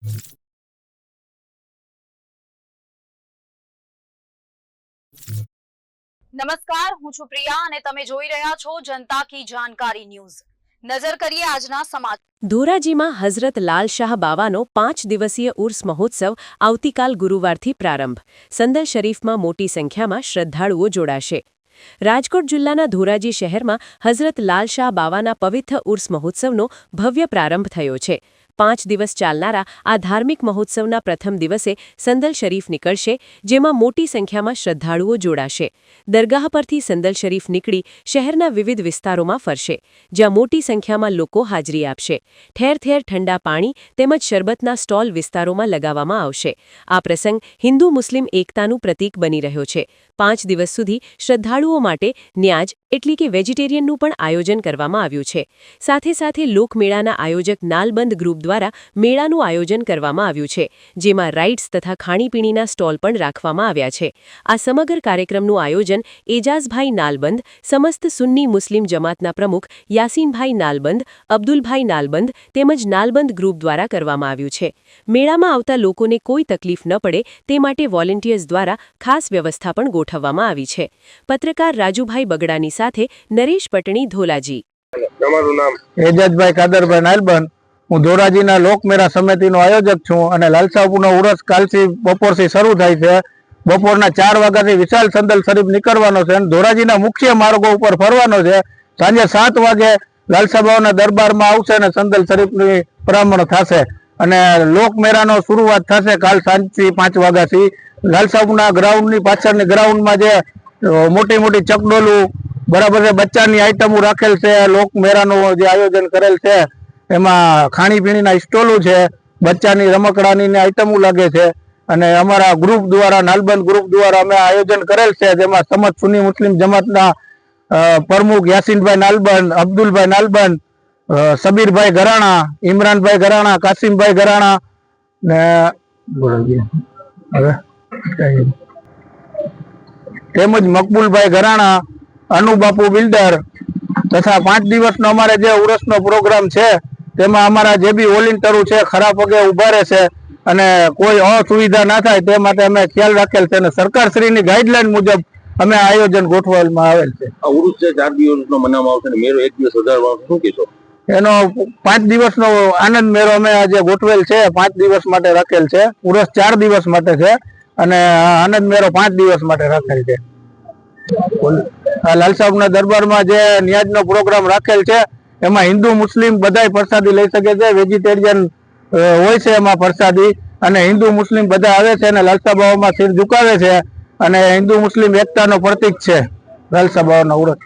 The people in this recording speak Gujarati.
નમસ્કાર, હું છું પ્રિયા અને તમે જોઈ રહ્યા છો જનતા કી જાણકારી ન્યૂઝ। નજર કરીએ આજના સમાચાર। ધોરાજીમાં હઝરત લાલ શાહ બાવાનો 5 દિવસીય ઉર્સ મહોત્સવ આવતીકાલ ગુરુવારથી પ્રારંભ। સંદલ શરીફમાં મોટી સંખ્યામાં શ્રદ્ધાળુઓ જોડાશે। રાજકોટ જિલ્લાના ધોરાજી શહેરમાં હઝરત લાલ શાહ બાવાના પવિત્ર ઉર્સ મહોત્સવનો ભવ્ય પ્રારંભ થયો છે। 5 દિવસ ચાલનારા આ ધાર્મિક મહોત્સવના પ્રથમ દિવસે સંદલ શરીફ નીકળશે, જેમાં મોટી સંખ્યામાં શ્રદ્ધાળુઓ જોડાશે। દરગાહ પરથી સંદલ શરીફ નીકળી શહેરના વિવિધ વિસ્તારોમાં ફરશે, જ્યાં મોટી સંખ્યામાં લોકો હાજરી આપશે। ઠેર ઠેર ઠંડા પાણી તેમજ શરબતના સ્ટોલ વિસ્તારોમાં લગાવવામાં આવશે। આ પ્રસંગ હિન્દુ મુસ્લિમ એકતાનું પ્રતીક બની રહ્યો છે। 5 દિવસ સુધી શ્રદ્ધાળુઓ માટે ન્યાજ એટલે કે વેજીટેરિયનનું પણ આયોજન કરવામાં આવ્યું છે। સાથે સાથે લોકમેળાના આયોજક નાલબંધ ગ્રુપ દ્વારા મેળાનું આયોજન કરવામાં આવ્યું છે, જેમાં રાઇડ્સ તથા ખાણીપીણીના સ્ટોલ પણ રાખવામાં આવ્યા છે। આ સમગ્ર કાર્યક્રમનું આયોજન એજાઝભાઈ નાલબંધ, સમસ્ત સુન્ની મુસ્લિમ જમાતના પ્રમુખ યાસીનભાઈ નાલબંધ, અબ્દુલભાઈ નાલબંધ તેમજ નાલબંધ ગ્રુપ દ્વારા કરવામાં આવ્યું છે। મેળામાં આવતા લોકોને કોઈ તકલીફ ન પડે તે માટે વોલેન્ટિયર્સ દ્વારા ખાસ વ્યવસ્થા પણ ગોઠવવામાં આવી છે। પત્રકાર રાજુભાઈ બગડાની સાથે નરેશ પટણી, ધોલાજી। તમારું નામ? એજાજભાઈ કાદરભાઈ નાલબંધ। હું ધોરાજીના લોકમેળા સમિતિનો આયોજક છું અને લાલશાહપુરનો ઉરસ કાલથી બપોરથી શરૂ થાય છે। બપોરના 4 વાગ્યાથી વિશાળ સંદલ શરીફ નીકળવાનો છે અને ધોરાજીના મુખ્ય માર્ગો ઉપર ફરવાનો છે। સાંજે 7 વાગે લાલશાહ બાવાના દરબારમાં આવશે અને સંદલ શરીફની પરામણ થશે અને લોકમેળાનો શરૂઆત થશે કાલ સાંજથી 5 વાગ્યાથી। લાલશાહપુરના ગ્રાઉન્ડની પાછળની ગ્રાઉન્ડમાં જે મોટી મોટી ચકડોલું બરાબર છે, બચ્ચાની આઈટમો રાખેલ છે। લોકમેળાનું જે આયોજન કરેલ છે એમાં ખાણીપીણીના સ્ટોલો છે, બચ્ચાની રમકડાની આઈટમો લાગે છે અને અમારા ગ્રુપ દ્વારા, નાલબંધ ગ્રુપ દ્વારા અમે આયોજન કરેલ છે, જેમાં સમસ્ત સુન્ની મુસ્લિમ જમાતના પ્રમુખ યાસીનભાઈ નાલબંધ, અબ્દુલભાઈ નાલબંધ, સબીરભાઈ ગરાણા, ઇમરાનભાઈ ગરાણા, કાસિમભાઈ ગરાણા ને તેમજ મકબૂલભાઈ ગરાણા, અનુબાપુ બિલ્ડર તથા 5 દિવસનો અમારે જે ઉરસનો પ્રોગ્રામ છે તેમાં અમારા જે બી વોલેન્ટિયરો છે ખરા પગે ઊભા રહેશે અને કોઈ અસુવિધા ના થાય તે માટે અમે ખ્યાલ રાખેલ છે અને સરકારશ્રીની ગાઈડલાઈન મુજબ અમે આયોજન ગોઠવવામાં આવેલ છે। આ ઉરુસ છે 4 દિવસનો મનાવવામાં આવશે અને મેળો 1 દિવસ વધારવાનો, શું કહેશો? એનો 5 દિવસનો આનંદ મેળો અમે આજે ગોઠવેલ છે, 5 દિવસ માટે રાખેલ છે। ઉરસ 4 દિવસ માટે છે અને આનંદ મેળો 5 દિવસ માટે રાખેલ છે। લાલશાહના દરબારમાં જે ન્યાજનો પ્રોગ્રામ રાખેલ છે એમાં હિન્દુ મુસ્લિમ બધાય પ્રસાદી લઈ શકે છે। વેજીટેરિયન હોય છે એમાં પ્રસાદી અને હિન્દુ મુસ્લિમ બધા આવે છે અને લાલશાહ બાવામાં સિર ઝુકાવે છે અને હિન્દુ મુસ્લિમ એકતાનો પ્રતીક છે લાલશાહ બાવાના ઉરસ।